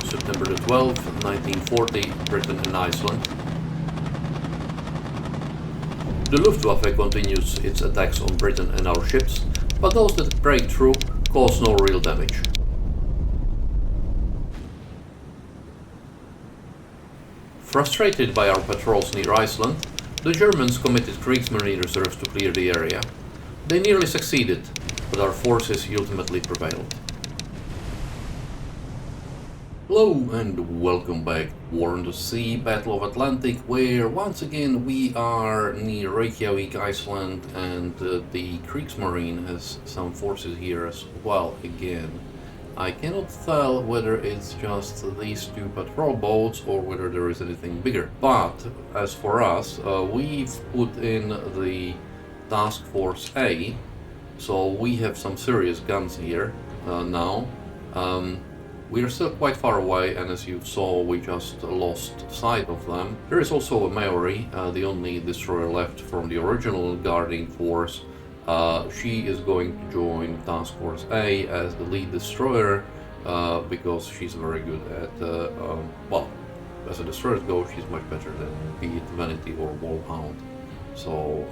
September the 12th, 1940, Britain and Iceland. The Luftwaffe continues its attacks on Britain and our ships, but those that break through cause no real damage. Frustrated by our patrols near Iceland, the Germans committed Kriegsmarine reserves to clear the area. They nearly succeeded, but our forces ultimately prevailed. Hello and welcome back, War on the Sea, Battle of Atlantic, where once again we are near Reykjavik, Iceland, and the Kriegsmarine has some forces here as well again. I cannot tell whether it's just these two patrol boats or whether there is anything bigger. But as for us, we've put in the Task Force A, so we have some serious guns here now. We are still quite far away, and as you saw, we just lost sight of them. There is also a Maori, the only destroyer left from the original guarding force. She is going to join Task Force A as the lead destroyer because she's very good at, well, as a destroyer go, she's much better than be it Vanity or Wolfhound. So,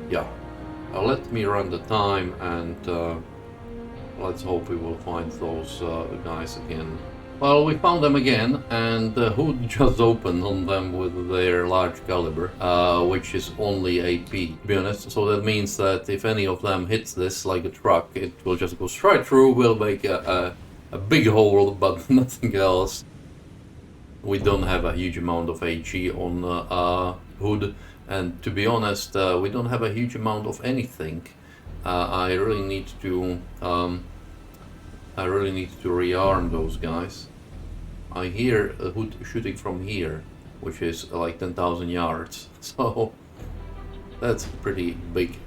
yeah, let me run the time and let's hope we will find those guys again. Well, we found them again, and Hood just opened on them with their large caliber, which is only AP, to be honest. So that means that if any of them hits this like a truck, it will just go straight through, will make a big hole, but nothing else. We don't have a huge amount of HE on Hood, and to be honest, we don't have a huge amount of anything. I really need to rearm those guys. I hear a Hood shooting from here, which is like 10,000 yards, so that's a pretty big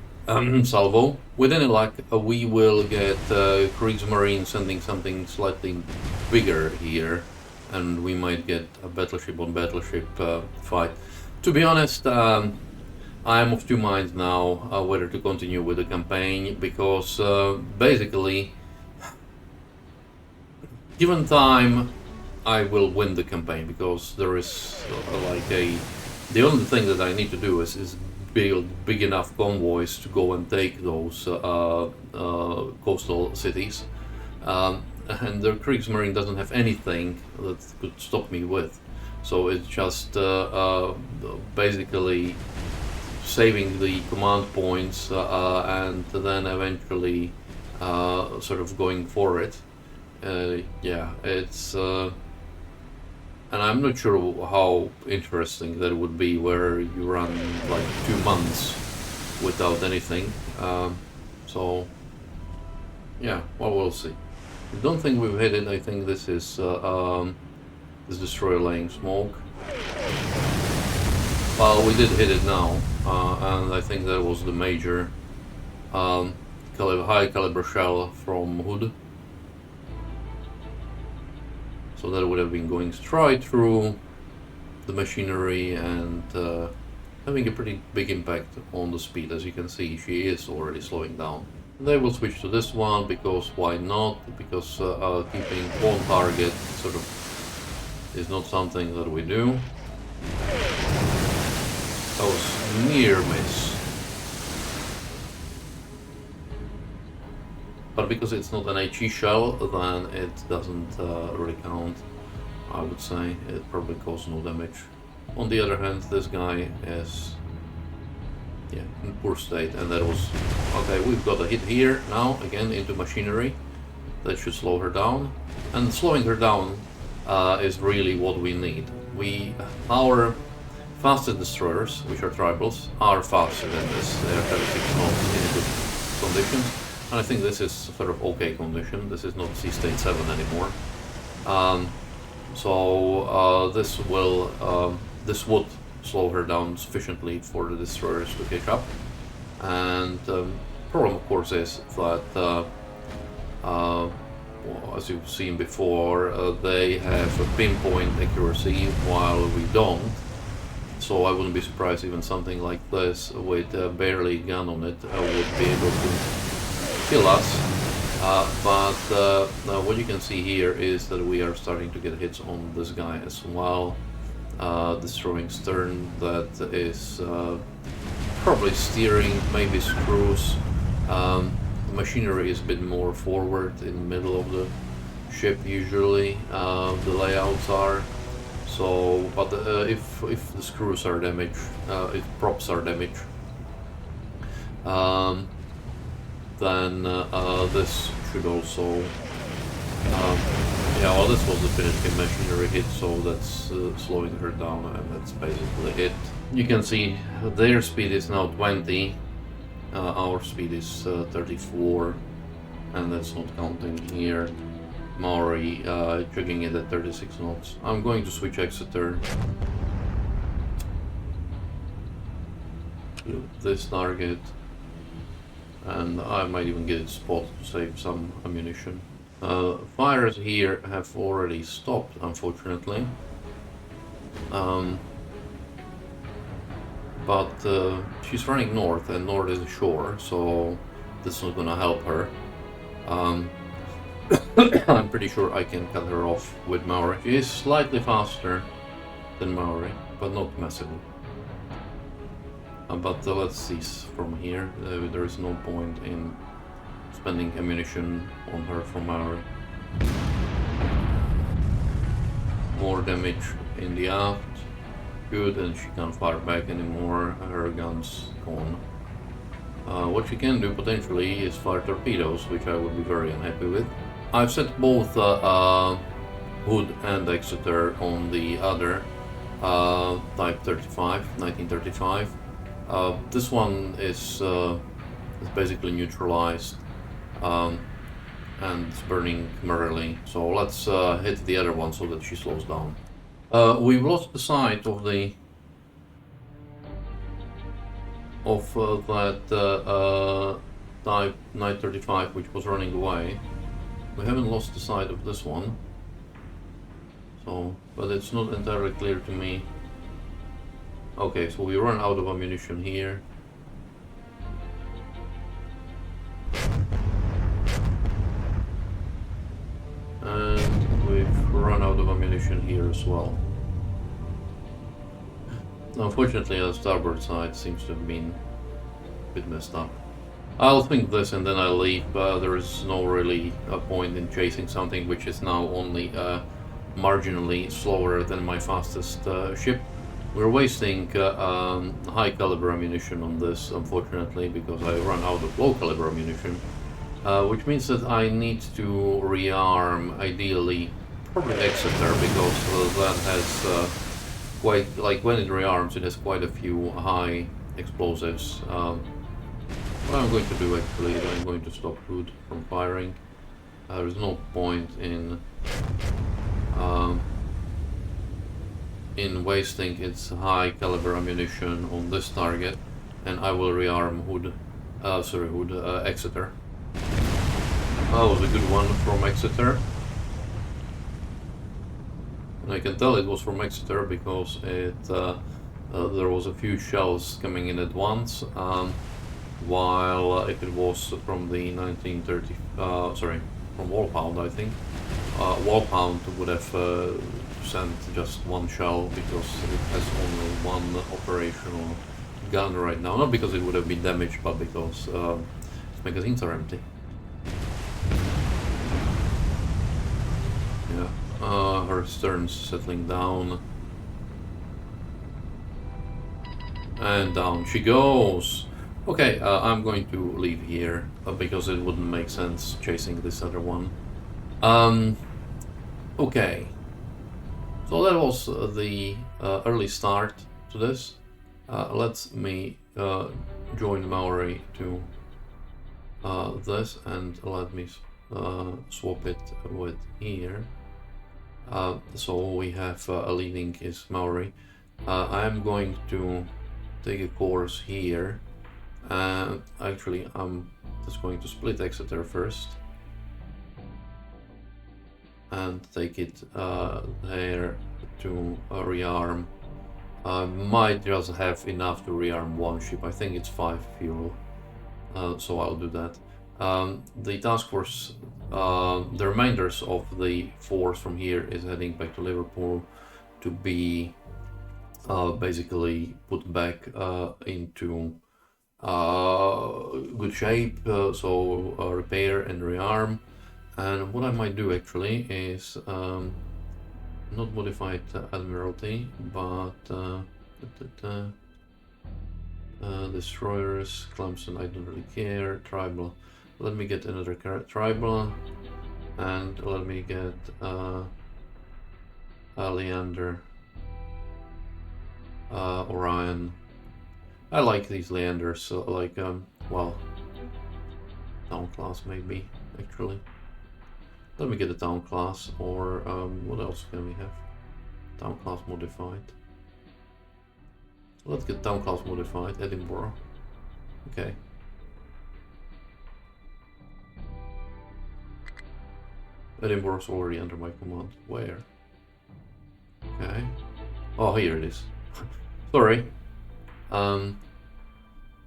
salvo. With any luck, we will get Kriegsmarine sending something slightly bigger here, and we might get a battleship on battleship fight. To be honest, I am of two minds now whether to continue with the campaign, because basically, given time, I will win the campaign, because there is the only thing that I need to do is build big enough convoys to go and take those coastal cities, and the Kriegsmarine doesn't have anything that could stop me with. So it's just basically saving the command points and then eventually sort of going for it. Yeah, it's and I'm not sure how interesting that would be, where you run like 2 months without anything. So yeah, well, we'll see. I don't think we've hit it. I think this is this destroyer laying smoke. Well, we did hit it now, and I think that was the major high caliber shell from Hood. So that would have been going straight through the machinery and having a pretty big impact on the speed. As you can see, she is already slowing down. They will switch to this one, because why not? Because keeping on target sort of is not something that we do. That was near miss. But because it's not an HE shell, then it doesn't really count, I would say. It probably caused no damage. On the other hand, this guy is in poor state, and that was... Okay, we've got a hit here now, again into machinery. That should slow her down. And slowing her down is really what we need. Our fastest destroyers, which are tribals, are faster than this. They are 36 knots in good conditions. And I think this is sort of okay condition. This is not Sea State 7 anymore. So this would slow her down sufficiently for the destroyers to catch up. And problem, of course, is that as you've seen before, they have a pinpoint accuracy while we don't. So I wouldn't be surprised even something like this with barely a gun on it would be able to kill us But what you can see here is that we are starting to get hits on this guy as well. Destroying stern that is probably steering, maybe screws. Machinery is a bit more forward in the middle of the ship usually. The layouts are. So, but if the screws are damaged, if props are damaged, then this should also. Yeah, well, this was the finishing machinery hit, so that's slowing her down, and that's basically it. You can see their speed is now 20, our speed is 34, and that's not counting here. Maori chugging it at 36 knots. I'm going to switch Exeter to this target, and I might even get it spotted to save some ammunition. Fires here have already stopped, unfortunately. But she's running north, and north is the shore, so this is not gonna help her. I'm pretty sure I can cut her off with Maori. She is slightly faster than Maori, but not massively. But let's see from here. There is no point in spending ammunition on her from Maori. More damage in the aft. Good, and she can't fire back anymore. Her gun's gone. What she can do potentially is fire torpedoes, which I would be very unhappy with. I've set both Hood and Exeter on the other Type 35, 1935. This one is basically neutralized and it's burning merrily. So let's hit the other one so that she slows down. We've lost the sight of the that Type 935 which was running away. We haven't lost the sight of this one, so but it's not entirely clear to me. Okay, so we run out of ammunition here. And we've run out of ammunition here as well. Unfortunately, the starboard side seems to have been a bit messed up. I'll think this and then I'll leave. There is no really point in chasing something which is now only marginally slower than my fastest ship. We're wasting high caliber ammunition on this, unfortunately, because I run out of low caliber ammunition, which means that I need to rearm, ideally, probably Exeter, because that has quite, like when it rearms, it has quite a few high explosives. What I'm going to do actually is I'm going to stop Hood from firing. There's no point in wasting its high caliber ammunition on this target, and I will rearm Exeter. That was a good one from Exeter. And I can tell it was from Exeter because there was a few shells coming in at once. While if it was from the 1930, from Wolfhound, I think, Wolfhound would have sent just one shell because it has only one operational gun right now. Not because it would have been damaged, but because its magazines are empty. Yeah, her stern's settling down. And down she goes! Okay, I'm going to leave here because it wouldn't make sense chasing this other one. Okay, so that was the early start to this. Let me join Maori to this, and let me swap it with here. So we have a leading is Maori. I'm going to take a course here. Actually, I'm just going to split Exeter first and take it there to rearm. I might just have enough to rearm one ship. I think it's 5 fuel, so I'll do that. The task force, the remainders of the force from here is heading back to Liverpool to be basically put back into good shape, so repair and rearm. And what I might do actually is not modified Admiralty, but destroyers, Clemson, I don't really care. Tribal, let me get another tribal, and let me get Leander, Orion. I like these Leanders, so like well, town class maybe actually. Let me get a town class, or what else can we have? Town class modified. Let's get town class modified, Edinburgh. Okay. Edinburgh's already under my command. Where? Okay. Oh, here it is. Sorry. And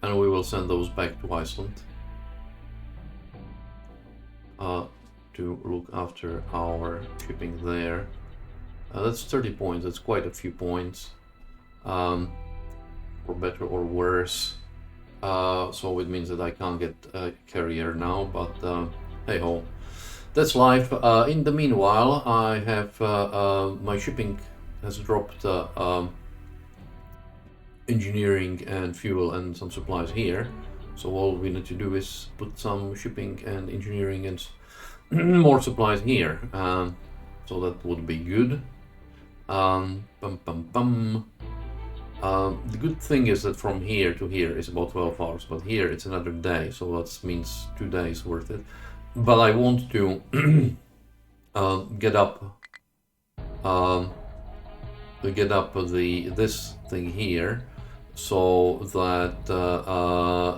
we will send those back to Iceland. To look after our shipping there. That's 30 points, that's quite a few points. For better or worse. So it means that I can't get a carrier now, but hey ho. That's life. In the meanwhile, I have my shipping has dropped engineering and fuel and some supplies here. So all we need to do is put some shipping and engineering and more supplies here. So that would be good. The good thing is that from here to here is about 12 hours, but here it's another day, so that means 2 days worth it. But I want to get up this thing here, so that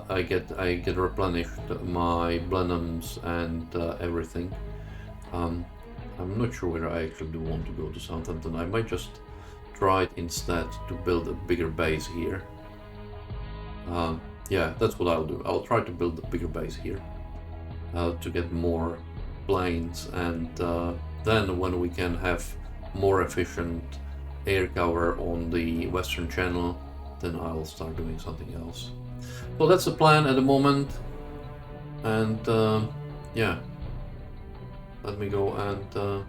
I get replenished my Blenheims and everything. I'm not sure whether I actually do want to go to Southampton. I might just try it instead to build a bigger base here. Yeah, that's what I'll do. I'll try to build a bigger base here to get more planes, and then when we can have more efficient air cover on the Western Channel, then I'll start doing something else. So that's the plan at the moment, and yeah, let me go and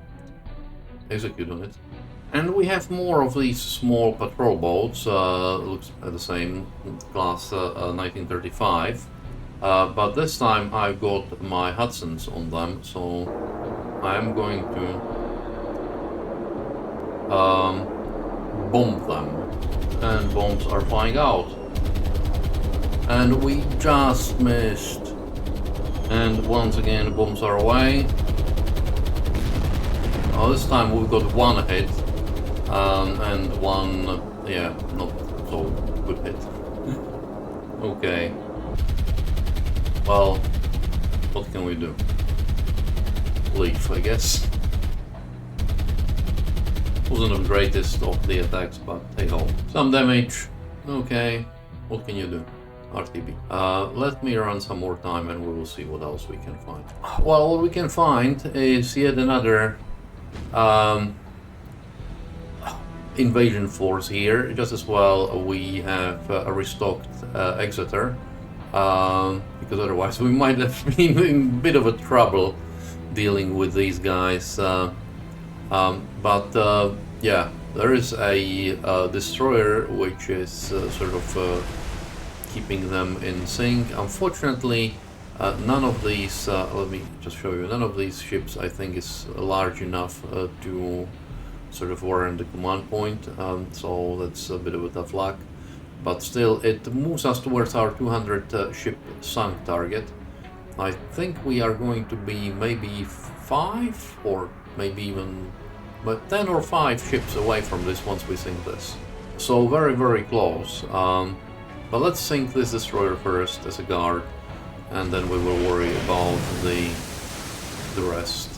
execute on it. And we have more of these small patrol boats, looks at the same class 1935, but this time I've got my Hudsons on them, so I'm going to bomb them, and bombs are flying out, and we just missed, and once again bombs are away. Oh, this time we've got one hit. And one, yeah, not so good hit. Okay. Well, what can we do? Leave, I guess. Wasn't the greatest of the attacks, but hey ho. Some damage. Okay. What can you do? RTB. Let me run some more time and we will see what else we can find. Well, what we can find is yet another invasion force here. Just as well we have a restocked Exeter, because otherwise we might have been in a bit of a trouble dealing with these guys. But yeah, there is a destroyer which is sort of keeping them in sync. Unfortunately, none of these, let me just show you, none of these ships I think is large enough to sort of warrant the command point, so that's a bit of a tough luck. But still, it moves us towards our 200 ship sunk target. I think we are going to be maybe 5 or maybe even 10 or 5 ships away from this once we sink this. So very, very close. But let's sink this destroyer first as a guard, and then we will worry about the rest.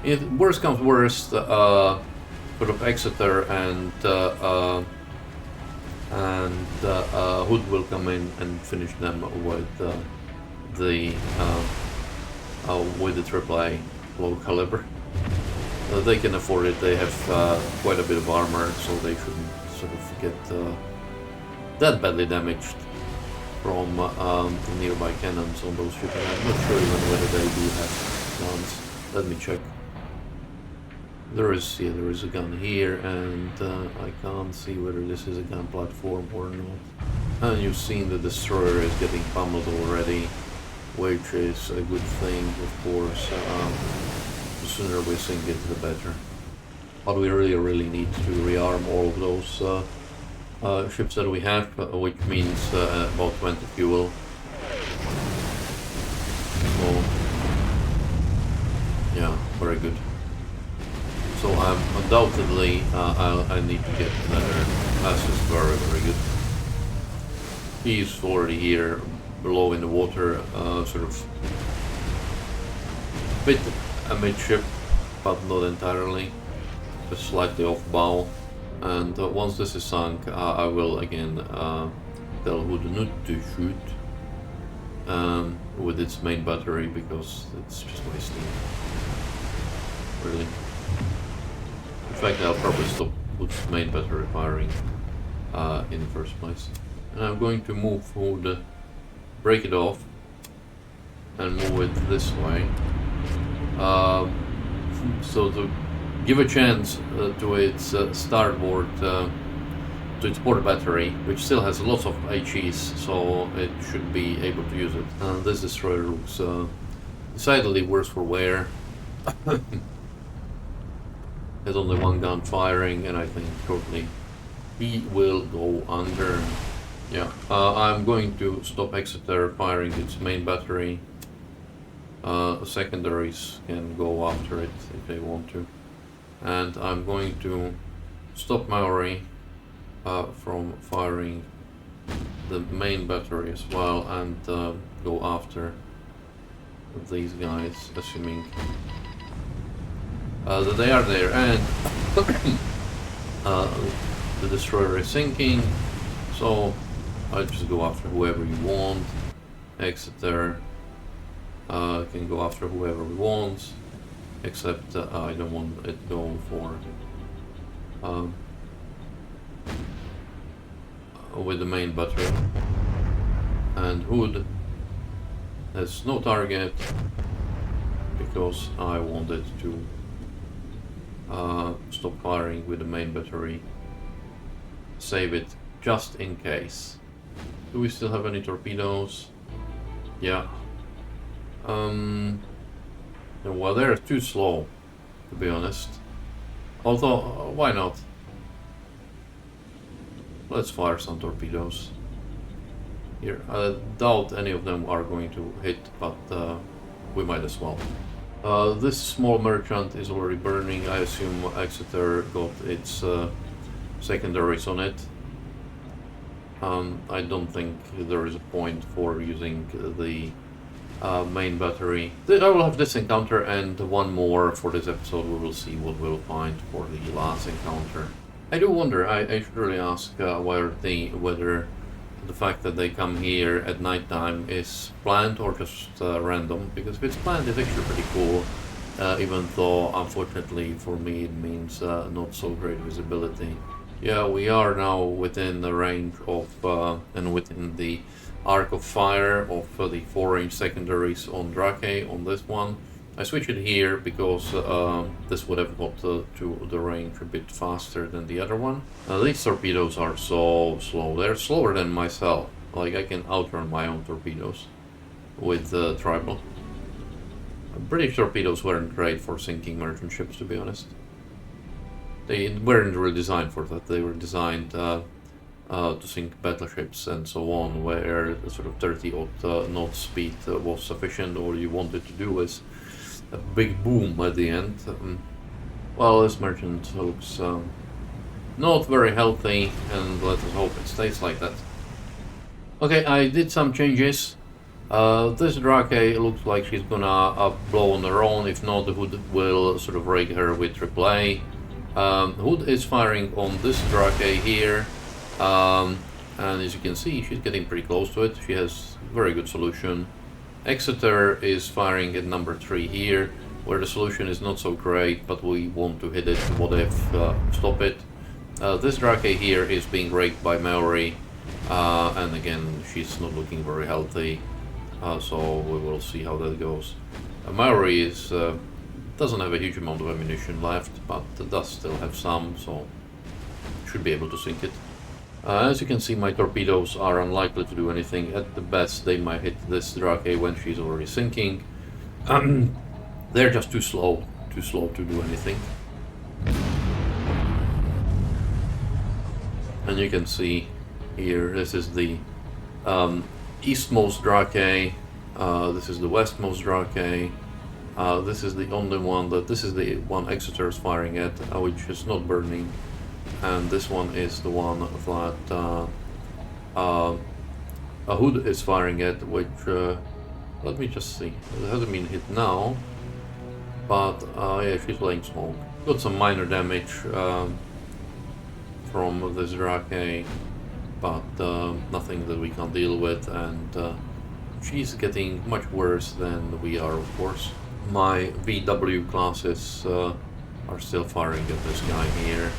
If worst comes worst, sort of Exeter and Hood will come in and finish them the with the AAA low caliber. They can afford it. They have quite a bit of armor, so they shouldn't sort of get that badly damaged from the nearby cannons on those ships. I'm not sure even whether they do have guns. Let me check. There is a gun here, and I can't see whether this is a gun platform or not. And you've seen the destroyer is getting pummeled already, which is a good thing, of course. The sooner we sink it, the better. But we really need to rearm all of those ships that we have, which means about 20 fuel. So, yeah, very good. So I'm undoubtedly I need to get another. This is very good. He's already here below in the water, sort of bit amidship, but not entirely, just slightly off bow. And once this is sunk, I will again tell Hood not to shoot with its main battery, because it's just wasting, really. In fact, I'll probably stop Hood's main battery firing in the first place. And I'm going to move Hood, break it off, and move it this way. So to give a chance to its starboard, to its port battery, which still has lots of HEs, so it should be able to use it. And this destroyer looks decidedly worse for wear. Has only one gun firing, and I think shortly he will go under. Yeah, I'm going to stop Exeter firing its main battery. Secondaries can go after it if they want to. And I'm going to stop Maori from firing the main battery as well, and go after these guys, assuming that they are there. And the destroyer is sinking, so I just go after whoever you want. Exeter can go after whoever we want, except I don't want it going for with the main battery. And Hood has no target because I wanted to stop firing with the main battery, save it just in case. Do we still have any torpedoes? Yeah. Well, they're too slow, to be honest. Although, why not? Let's fire some torpedoes here. I doubt any of them are going to hit, but we might as well. This small merchant is already burning. I assume Exeter got its secondaries on it. I don't think there is a point for using the main battery. I will have this encounter and one more for this episode. We will see what we'll find for the last encounter. I do wonder, I should really ask whether the fact that they come here at night time is planned or just random, because if it's planned, it's actually pretty cool, even though unfortunately for me it means not so great visibility. Yeah, we are now within the range of and within the arc of fire of the 4-range secondaries on Drake on this one. I switched it here because this would have got to the range a bit faster than the other one. These torpedoes are so slow. They're slower than myself. Like, I can outrun my own torpedoes with Tribal. British torpedoes weren't great for sinking merchant ships, to be honest. They weren't really designed for that. They were designed to sink battleships and so on, where the sort of 30-odd knot speed was sufficient. All you wanted to do was a big boom at the end. Well, this merchant looks not very healthy, and let us hope it stays like that. Okay, I did some changes. This Drake looks like she's gonna blow on her own. If not, the Hood will sort of rake her with AAA. Hood is firing on this Drake here, and as you can see, she's getting pretty close to it. She has very good solution, Exeter is firing at number 3 here, where the solution is not so great, but we want to hit it. What if stop it? This Drake here is being raked by Maori, and again, she's not looking very healthy, so we will see how that goes. Maori is doesn't have a huge amount of ammunition left, but does still have some, so should be able to sink it. As you can see, my torpedoes are unlikely to do anything. At the best, they might hit this Drake when she's already sinking. They're just too slow to do anything. And you can see here, this is the eastmost Drake, this is the westmost Drake, this is the only one this is the one Exeter is firing at, which is not burning. And this one is the one that a Hood is firing at, which, let me just see, it hasn't been hit now, but yeah, she's laying smoke. Got some minor damage from this Drake, but nothing that we can't deal with, and she's getting much worse than we are, of course. My VW classes are still firing at this guy here,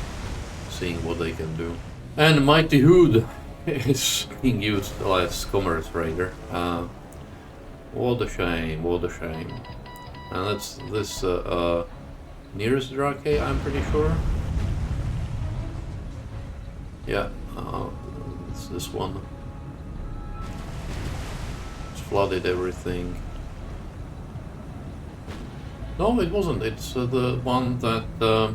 seeing what they can do. And Mighty Hood is being used as commerce raider. What a shame, what a shame. And that's this nearest Drake, I'm pretty sure. Yeah, it's this one. It's flooded everything. No, it wasn't. It's the one that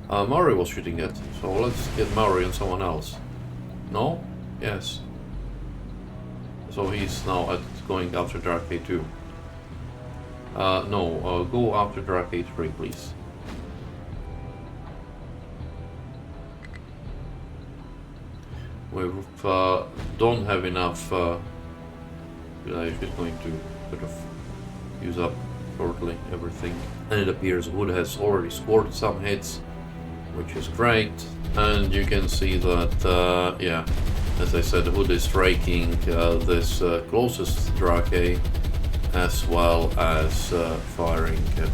Maori was shooting at. So let's get Maori and someone else. No? Yes. So he's now going after Drake 2. No, go after Drake 3, please. We don't have enough. She's going to sort of use up shortly everything. And it appears Wood has already scored some hits, which is great. And you can see that, yeah, as I said, Hood is raking this closest Drake, as well as firing at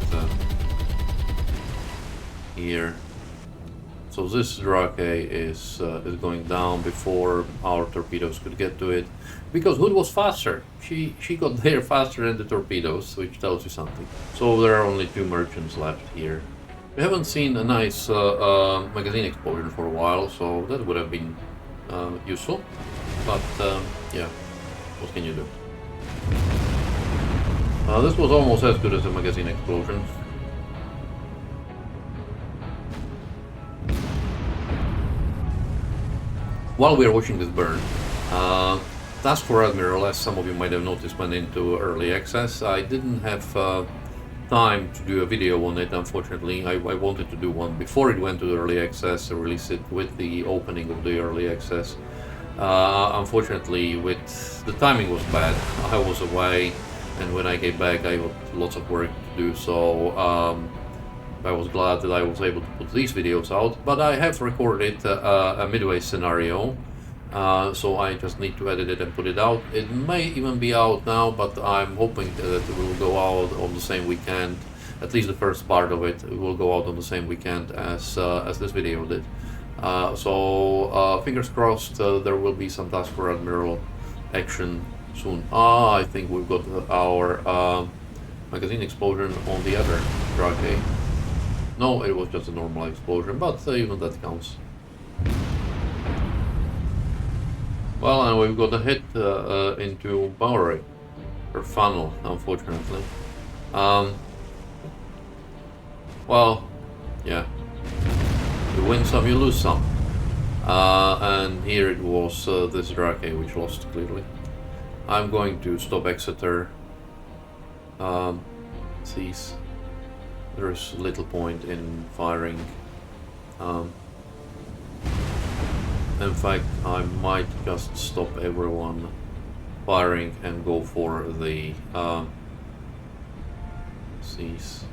here. So this Drake is going down before our torpedoes could get to it, because Hood was faster. She got there faster than the torpedoes, which tells you something. So there are only 2 merchants left here. We haven't seen a nice magazine explosion for a while, so that would have been useful. But yeah, what can you do? This was almost as good as a magazine explosion. While we are watching this burn, Task for Admiral, as some of you might have noticed, went into early access. I didn't have time to do a video on it, unfortunately. I wanted to do one before it went to early access, release it with the opening of the early access. Unfortunately, the timing was bad. I was away, and when I came back I had lots of work to do, so I was glad that I was able to put these videos out. But I have recorded a midway scenario, so I just need to edit it and put it out. It may even be out now, but I'm hoping that it will go out on the same weekend. At least the first part of it will go out on the same weekend as this video did. So fingers crossed, there will be some Task for Admiral action soon. I think we've got our magazine explosion on the other Drake. No, it was just a normal explosion, but even that counts. Well, and we've got a hit into Bowery, or funnel, unfortunately. Well, yeah. You win some, you lose some. And here it was this Drake which lost clearly. I'm going to stop Exeter. Cease. There's little point in firing. In fact, I might just stop everyone firing and go for the cease.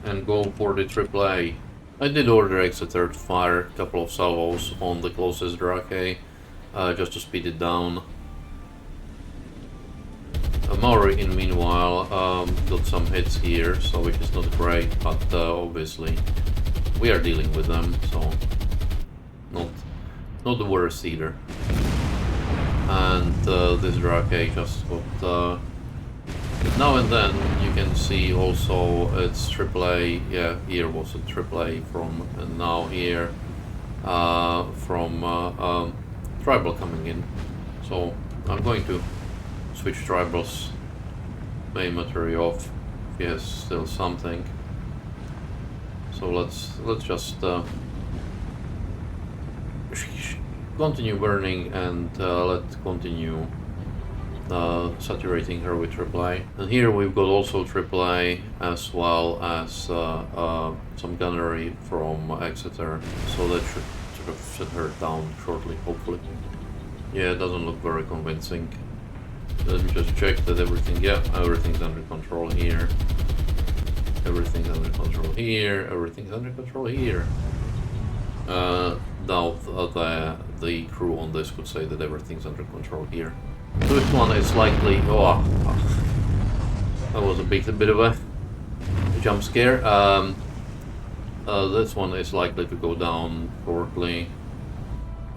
And go for the AAA. I did order Exeter to fire a couple of salvos on the closest Drake, just to speed it down. Maori, in meanwhile, got some hits here, so which is not great, but obviously we are dealing with them, so not the worst either. And this Drake just got... now and then you can see also it's AAA, yeah, here was a AAA from, and now here from Tribal coming in. So I'm going to switch Tribal's main material off if he has still something. So let's just continue burning and let's continue saturating her with AAA. And here we've got also AAA as well as some gunnery from Exeter, so that should sort of set her down shortly, hopefully. Yeah, it doesn't look very convincing. Let me just check that everything, yeah, everything's under control here. Everything's under control here, everything's under control here. Now the crew on this would say that everything's under control here. So this one is likely, that was a bit of a jump scare. This one is likely to go down shortly.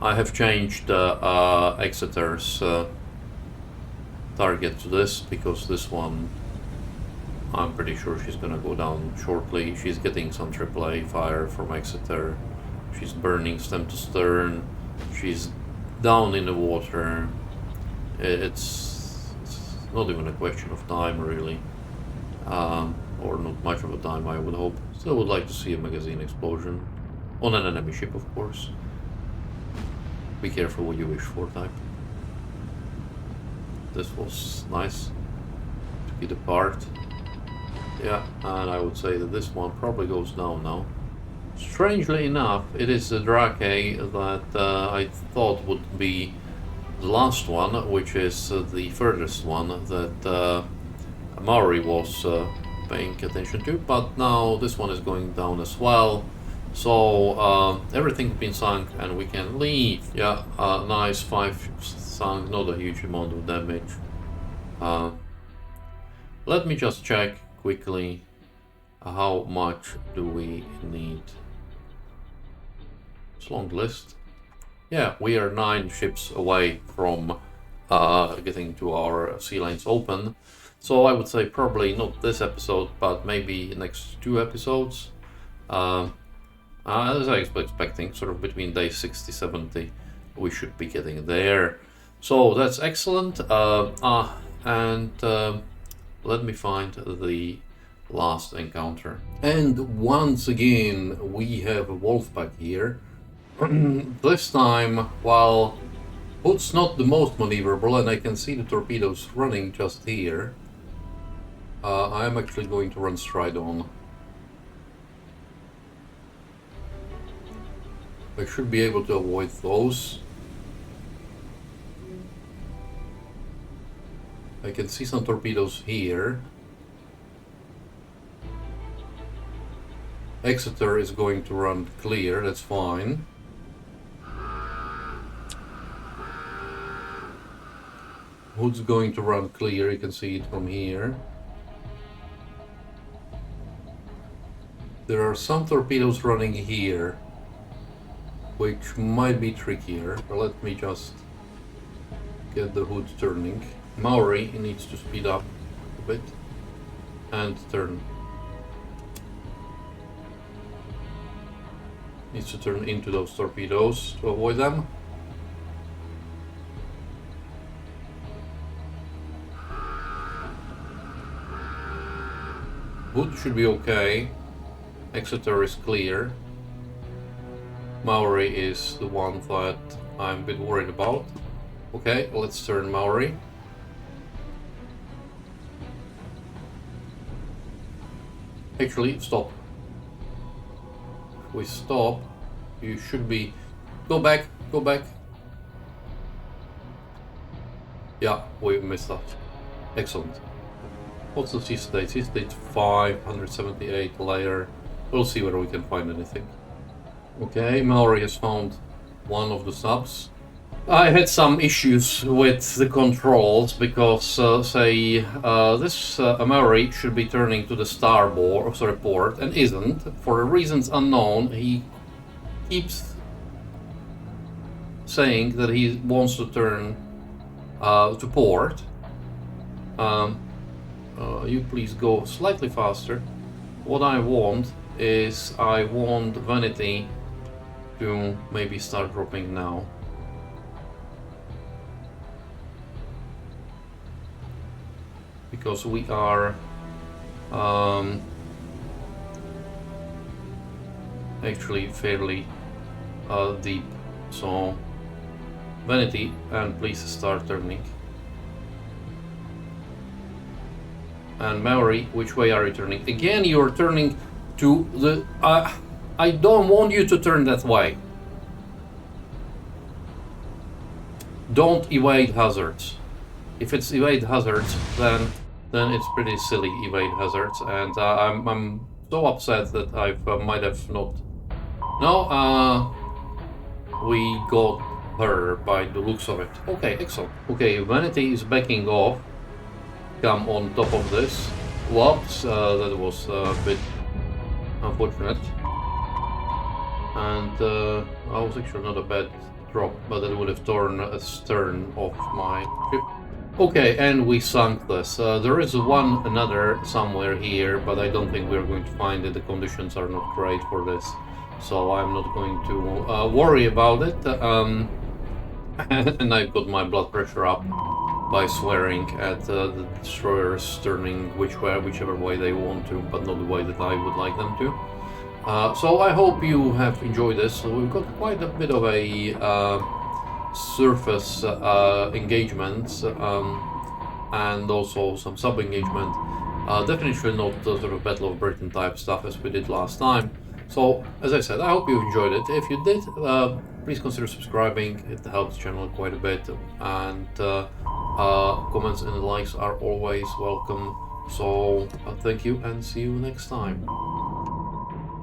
I have changed Exeter's target to this, because this one, I'm pretty sure she's gonna go down shortly. She's getting some AAA fire from Exeter. She's burning stem to stern. She's down in the water. It's not even a question of time, really. Or not much of a time, I would hope. Still would like to see a magazine explosion. On an enemy ship, of course. Be careful what you wish for, type. This was nice to get apart. Yeah, and I would say that this one probably goes down now. Strangely enough, it is the Drake that I thought would be the last one, which is the furthest one that Maori was paying attention to, but now this one is going down as well. So everything's been sunk and we can leave. Yeah, nice, 5 sunk, not a huge amount of damage. Let me just check quickly how much do we need. It's a long list. Yeah, we are 9 ships away from getting to our sea lanes open. So I would say probably not this episode, but maybe next 2 episodes. As I was expecting, sort of between day 60-70, we should be getting there. So that's excellent. And let me find the last encounter. And once again, we have a wolfpack here. This time, while Hood's not the most maneuverable, and I can see the torpedoes running just here, I am actually going to run straight on. I should be able to avoid those. I can see some torpedoes here. Exeter is going to run clear, that's fine. Hood's going to run clear, you can see it from here. There are some torpedoes running here, which might be trickier. Let me just get the Hood turning. Maori needs to speed up a bit and turn. Needs to turn into those torpedoes to avoid them. Hood should be okay. Exeter is clear. Maori is the one that I'm a bit worried about. Okay, let's turn Maori. Actually, stop. If we stop, you should be... Go back, go back. Yeah, we missed that. Excellent. What's the sea state? Sea state 578 layer. We'll see whether we can find anything. Okay, Maori has found one of the subs. I had some issues with the controls because, this Maori should be turning to the starboard, sorry, port, and isn't. For reasons unknown, he keeps saying that he wants to turn to port. You please go slightly faster. What I want is I want vanity to maybe start dropping now. Because we are actually fairly deep, so vanity, and please start turning. And Maori, which way are you turning? Again, you're turning to the... I don't want you to turn that way. Don't evade hazards. If it's evade hazards, then it's pretty silly evade hazards, and I'm so upset that I might have not... No, we got her by the looks of it. Okay, excellent. Okay, vanity is backing off. Come on top of this. Whoops, that was a bit unfortunate. And I was actually not a bad drop, but that would have torn a stern off my ship. Okay, and we sunk this. There is another somewhere here, but I don't think we're going to find it. The conditions are not great for this, so I'm not going to worry about it. And I've got my blood pressure up by swearing at the destroyers turning whichever way they want to, but not the way that I would like them to. So I hope you have enjoyed this. So we've got quite a bit of a surface engagements and also some sub-engagement. Definitely not the sort of Battle of Britain type stuff as we did last time. So, as I said, I hope you enjoyed it. If you did, please consider subscribing. It helps the channel quite a bit. And comments and likes are always welcome. So, thank you and see you next time.